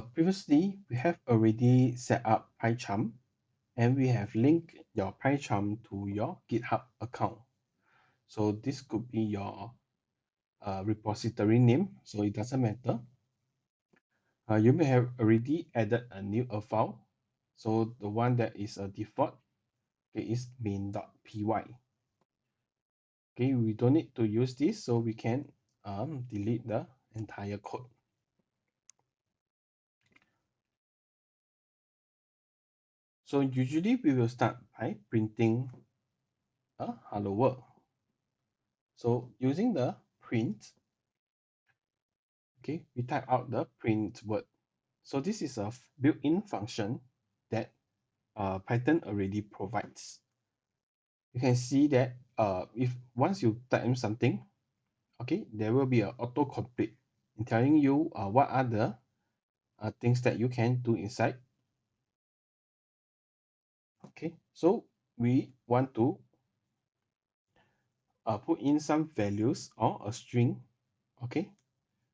Previously, we have already set up PyCharm and we have linked your PyCharm to your GitHub account. So this could be your repository name, so it doesn't matter. You may have already added a new file. So the one that is a default is main.py. Okay, we don't need to use this, so we can delete the entire code. So usually we will start by printing a hello world. So using the print, okay, we type out the print word. So this is a built-in function that Python already provides. You can see that if once you type in something, okay, there will be an autocomplete in telling you what are the things that you can do inside. Okay, so we want to put in some values or a string. Okay,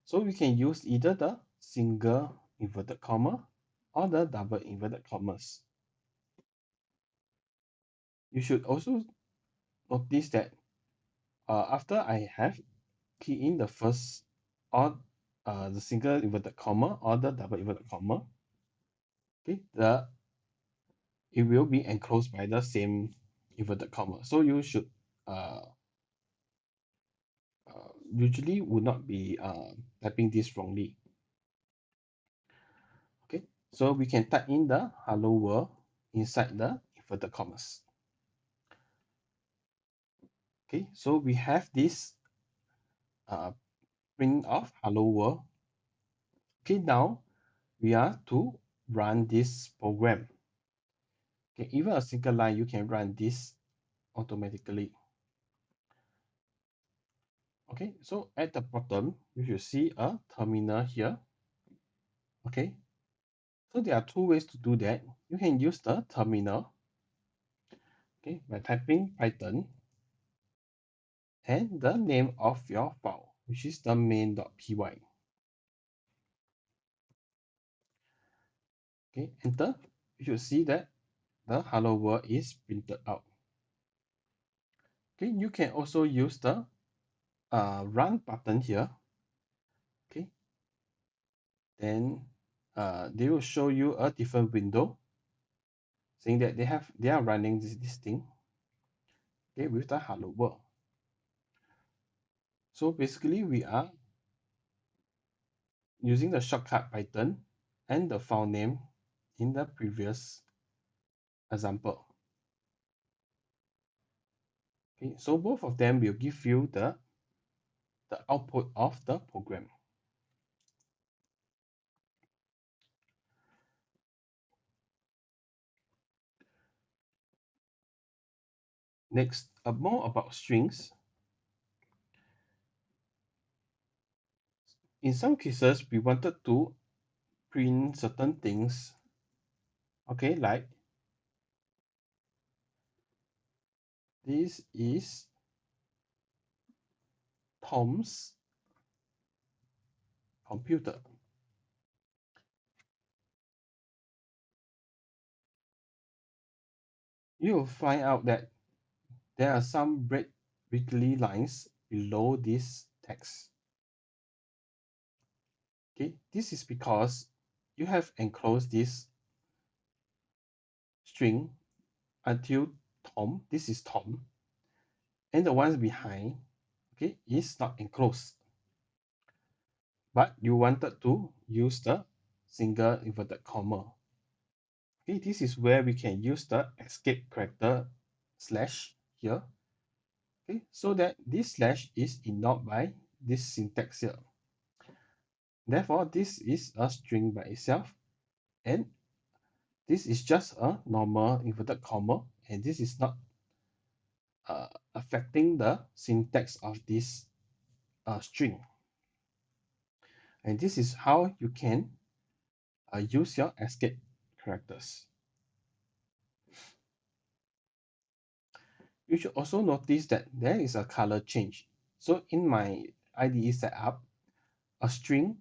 so we can use either the single inverted comma or the double inverted commas. You should also notice that after I have key in the first or the single inverted comma or the double inverted comma, okay, it will be enclosed by the same inverted comma. So you should uh, usually would not be typing this wrongly. Okay, so we can type in the hello world inside the inverted commas. Okay, so we have this print of hello world. Okay, now we are to run this program. Okay, even a single line, you can run this automatically. Okay, so at the bottom, you should see a terminal here. Okay, so there are two ways to do that. You can use the terminal, okay, by typing Python and the name of your file, which is the main.py. Okay, enter. You should see that the hello world is printed out. Okay, you can also use the run button here. Okay, then they will show you a different window saying that they are running this thing, okay, with the hello world. So basically we are using the shortcut Python and the file name in the previous example. Okay, so both of them will give you the output of the program. Next, more about strings. In some cases, we wanted to print certain things, okay, like this is Tom's computer. You will find out that there are some red wiggly lines below this text. Okay, this is because you have enclosed this string until Tom, this is Tom, and the ones behind, okay, is not enclosed. But you wanted to use the single inverted comma. Okay, this is where we can use the escape character slash here. Okay, so that this slash is ignored by this syntax here. Therefore, this is a string by itself, and this is just a normal inverted comma, and this is not affecting the syntax of this string. And this is how you can use your escape characters. You should also notice that there is a color change. So in my IDE setup, a string,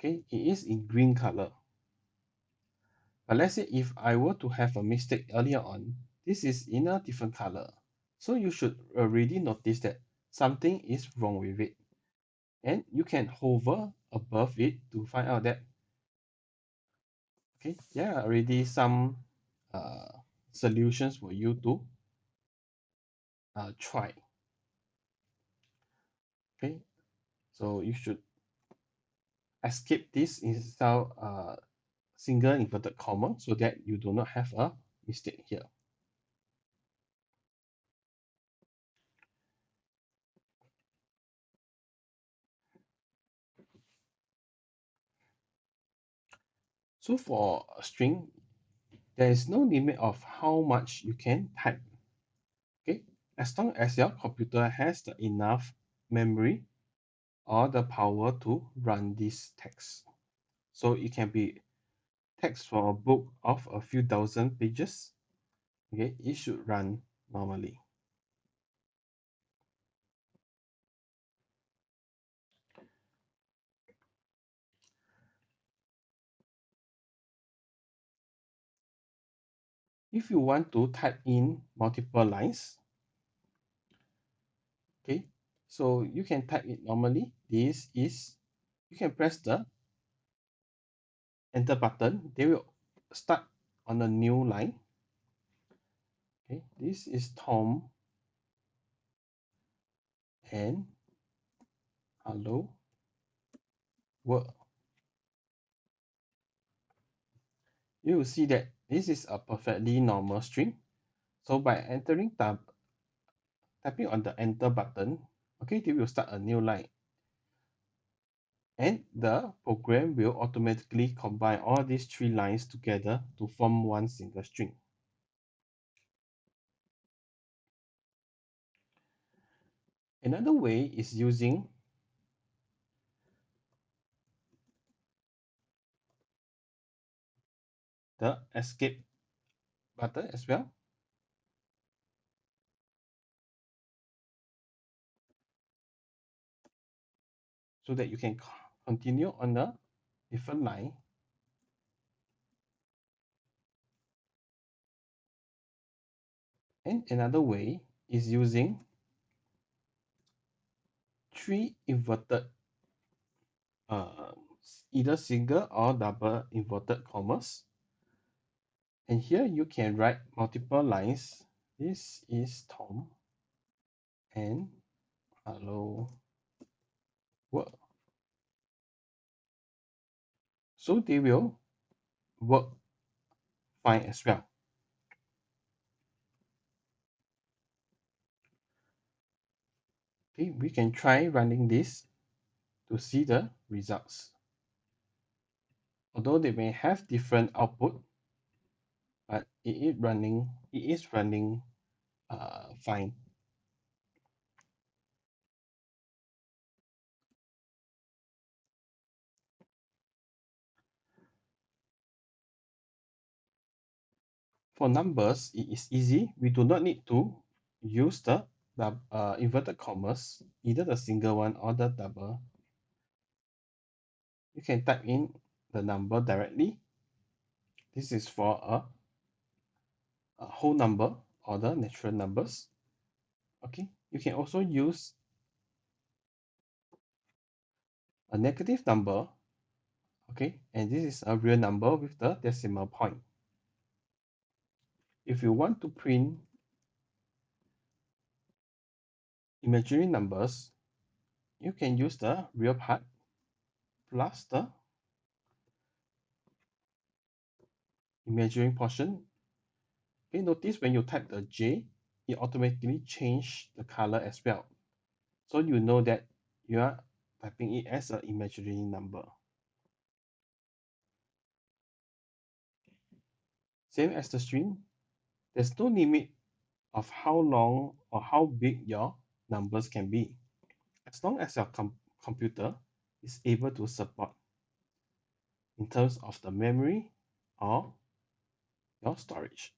Okay, it is in green color. But let's say if I were to have a mistake earlier on, this is in a different color. So you should already notice that something is wrong with it. And you can hover above it to find out that, okay, there are already some uh, solutions for you to try. Okay, so you should escape this instead single inverted comma so that you do not have a mistake here. So for a string, there is no limit of how much you can type. Okay, as long as your computer has the enough memory or the power to run this text. So it can be text for a book of a few thousand pages. Okay, it should run normally. If you want to type in multiple lines, okay, so you can type it normally. This is, you can press the enter button. They will start on a new line. Okay, this is Tom and hello world. You will see that this is a perfectly normal string. So by tapping on the enter button, okay, they will start a new line. And the program will automatically combine all these three lines together to form one single string. Another way is using the escape button as well. So that you can continue on a different line. And another way is using three inverted, uh, either single or double inverted commas. And here you can write multiple lines. This is Tom and hello world. So they will work fine as well. Okay, we can try running this to see the results. Although they may have different output, but it is running fine. For numbers, it is easy. We do not need to use the inverted commas, either the single one or the double. You can type in the number directly. This is for a whole number or the natural numbers. Okay, you can also use a negative number. Okay, and this is a real number with the decimal point. If you want to print imaginary numbers, you can use the real part plus the imaginary portion. Okay, notice when you type the J, it automatically change the color as well. So you know that you are typing it as an imaginary number. Same as the string, there's no limit of how long or how big your numbers can be, as long as your computer is able to support in terms of the memory or your storage.